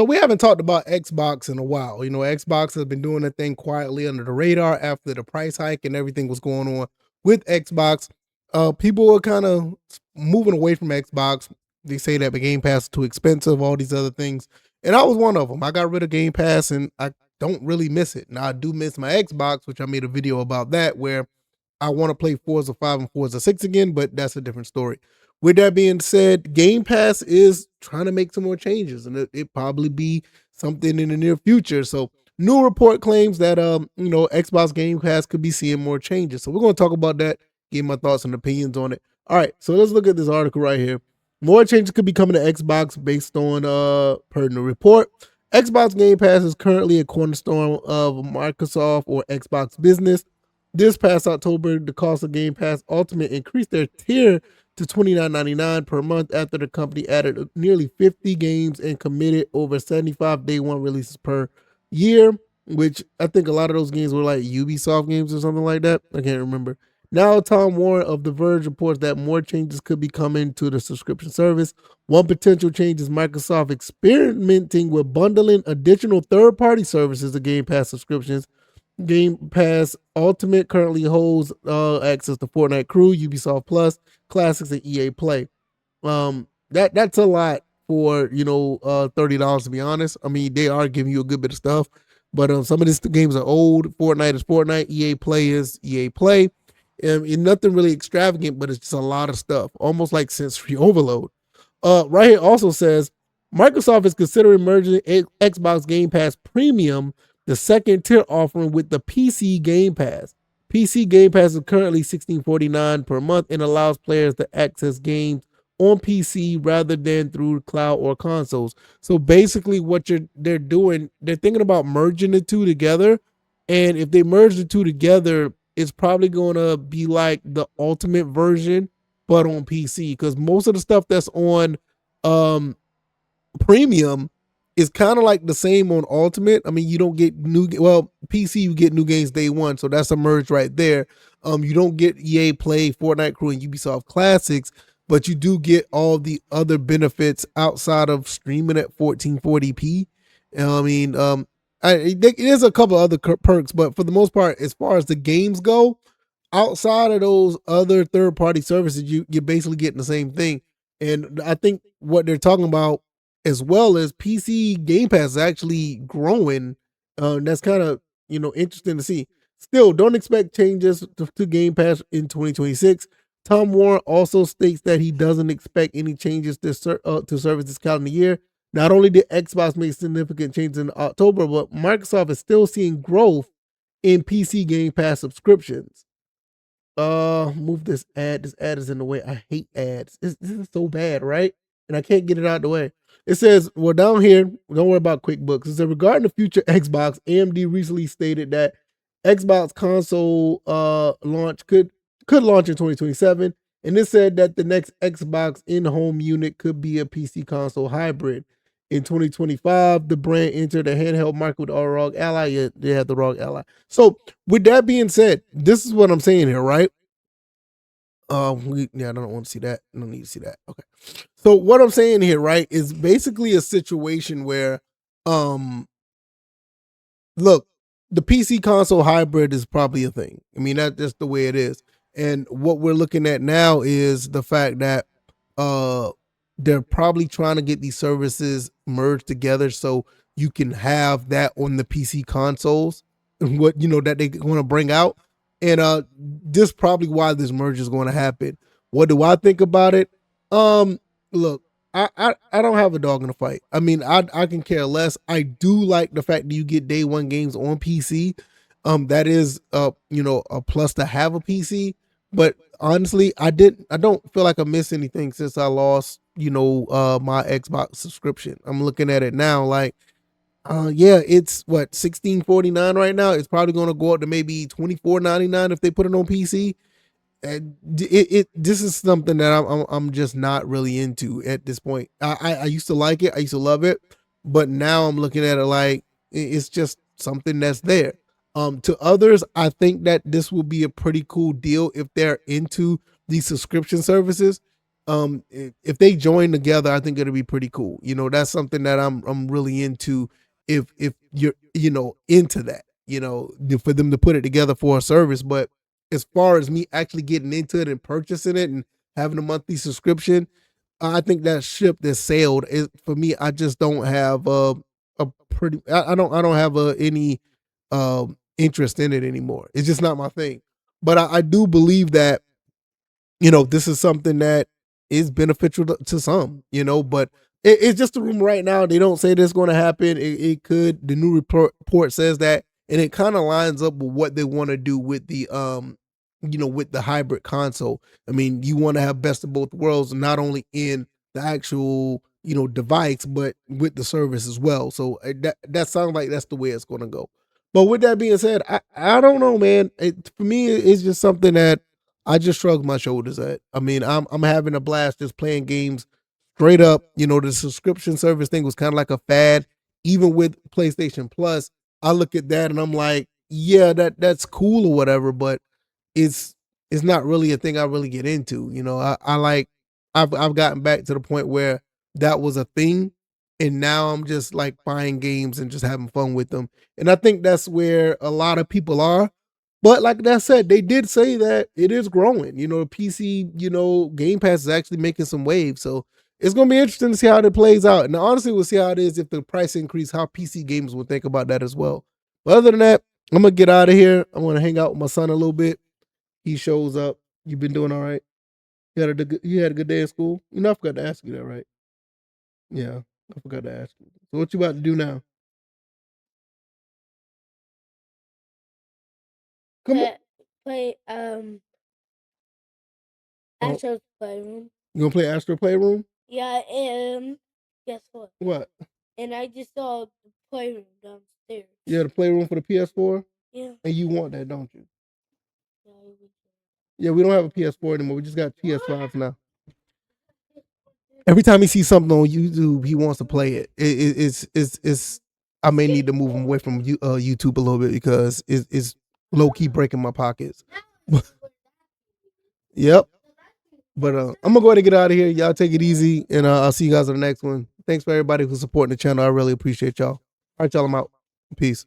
So we haven't talked about Xbox in a while. Xbox has been doing a thing quietly under the radar after the price hike and everything was going on with Xbox. People are kind of moving away from Xbox. They say that the Game Pass is too expensive, all these other things. And I was one of them. I got rid of Game Pass and I don't really miss it. Now I do miss my Xbox, which I made a video about that where I want to play Forza 5 and Forza 6 again, but that's a different story. With that being said, Game Pass is trying to make some more changes, and it probably be something in the near future. So, new report claims that Xbox Game Pass could be seeing more changes. So, we're going to talk about that, give my thoughts and opinions on it. All right, so let's look at this article right here. More changes could be coming to Xbox based on per the report. Xbox Game Pass is currently a cornerstone of Microsoft or Xbox business. This past October, the cost of Game Pass Ultimate increased their tier to $29.99 per month after the company added nearly 50 games and committed over 75 day one releases per year, which I think a lot of those games were like Ubisoft games or something like that. I can't remember. Now, Tom Warren of The Verge reports that more changes could be coming to the subscription service. One potential change is Microsoft experimenting with bundling additional third-party services to Game Pass subscriptions. Game Pass Ultimate currently holds access to Fortnite Crew, Ubisoft Plus, Classics, and EA Play. That's a lot for $30 to be honest. I mean, they are giving you a good bit of stuff, but some of these games are old. Fortnite is Fortnite, EA Play is EA Play, and nothing really extravagant, but it's just a lot of stuff, almost like sensory overload. Right here also says Microsoft is considering merging Xbox Game Pass Premium, the second tier offering, with the PC Game Pass. PC Game Pass is currently $16.49 per month and allows players to access games on PC rather than through cloud or consoles. So basically what they're doing, they're thinking about merging the two together. And if they merge the two together, it's probably going to be like the ultimate version, but on PC. Because most of the stuff that's on premium is kind of like the same on Ultimate. I mean, you don't get PC you get new games day one, so that's a merge right there. You don't get EA Play, Fortnite Crew, and Ubisoft Classics, but you do get all the other benefits outside of streaming at 1440p. I mean, there's a couple other perks, but for the most part, as far as the games go, outside of those other third-party services, you're basically getting the same thing. And I think what they're talking about as well as PC Game Pass is actually growing. That's kind of interesting to see. Still, don't expect changes to Game Pass in 2026. Tom Warren also states that he doesn't expect any changes to service this calendar year. Not only did Xbox make significant changes in October, but Microsoft is still seeing growth in PC Game Pass subscriptions. Move this ad. This ad is in the way. I hate ads. This is so bad, right? And I can't get it out of the way. It says, well, down here, don't worry about QuickBooks. It says, regarding the future Xbox, AMD recently stated that Xbox console launch could launch in 2027. And it said that the next Xbox in-home unit could be a PC console hybrid. In 2025, the brand entered the handheld market with our ROG Ally. Yeah, they had the ROG Ally. So with that being said, this is what I'm saying here, right? I don't want to see that. I don't need to see that. Okay. So what I'm saying here, right, is basically a situation where, look, the PC console hybrid is probably a thing. I mean, that's just the way it is. And what we're looking at now is the fact that they're probably trying to get these services merged together so you can have that on the PC consoles and what that they want to bring out. And this is probably why this merge is going to happen. What do I think about it? Look, I don't have a dog in the fight. I mean, I can care less. I do like the fact that you get day one games on PC. That is a plus to have a PC. But honestly, I don't feel like I missed anything since I lost my Xbox subscription. I'm looking at it now like, yeah, it's what, $16.49 right now. It's probably going to go up to maybe $24.99 if they put it on PC. And this is something that I'm just not really into at this point. I used to like it. I used to love it, but now I'm looking at it like it's just something that's there. To others, I think that this will be a pretty cool deal if they're into these subscription services. If they join together, I think it'll be pretty cool. That's something that I'm really into. If you're into that, for them to put it together for a service. But as far as me actually getting into it and purchasing it and having a monthly subscription, I think that ship that sailed. For me, I just don't have a pretty. I don't have any interest in it anymore. It's just not my thing. But I do believe that this is something that is beneficial to some, but it's just a rumor right now. They don't say this going to happen. It could. The new report says that, and it kind of lines up with what they want to do with with the hybrid console. I mean, you want to have best of both worlds, not only in the actual device, but with the service as well. So that sounds like that's the way it's going to go. But with that being said, I don't know, man. For me, it's just something that I just shrug my shoulders at. I mean, I'm having a blast just playing games straight up. The subscription service thing was kind of like a fad. Even with PlayStation Plus, I look at that and I'm like, yeah, that's cool or whatever, but it's it's not really a thing I really get into. I like I've gotten back to the point where that was a thing, and now I'm just like buying games and just having fun with them. And I think that's where a lot of people are. But like that said, they did say that it is growing. PC, Game Pass is actually making some waves. So it's gonna be interesting to see how it plays out. And honestly, we'll see how it is if the price increase, how PC gamers will think about that as well. But other than that, I'm gonna get out of here. I'm gonna hang out with my son a little bit. He shows up. You've been doing all right. You had a good day at school. I forgot to ask you that, right? Yeah, I forgot to ask you. So what you about to do now? Come on. Oh, Astro's Playroom. you gonna play Astro Playroom? Yeah, and guess what? What? And I just saw the playroom downstairs. Yeah, the Playroom for the PS4, Yeah. and you want that, don't you? Yeah, I would. Yeah, we don't have a PS4 anymore. We just got PS5 now. Every time he sees something on YouTube, he wants to play it. It's. I may need to move him away from YouTube a little bit because it's low key breaking my pockets. Yep. But I'm gonna go ahead and get out of here. Y'all take it easy, and I'll see you guys on the next one. Thanks for everybody who's supporting the channel. I really appreciate y'all. All right, y'all. I'm out. Peace.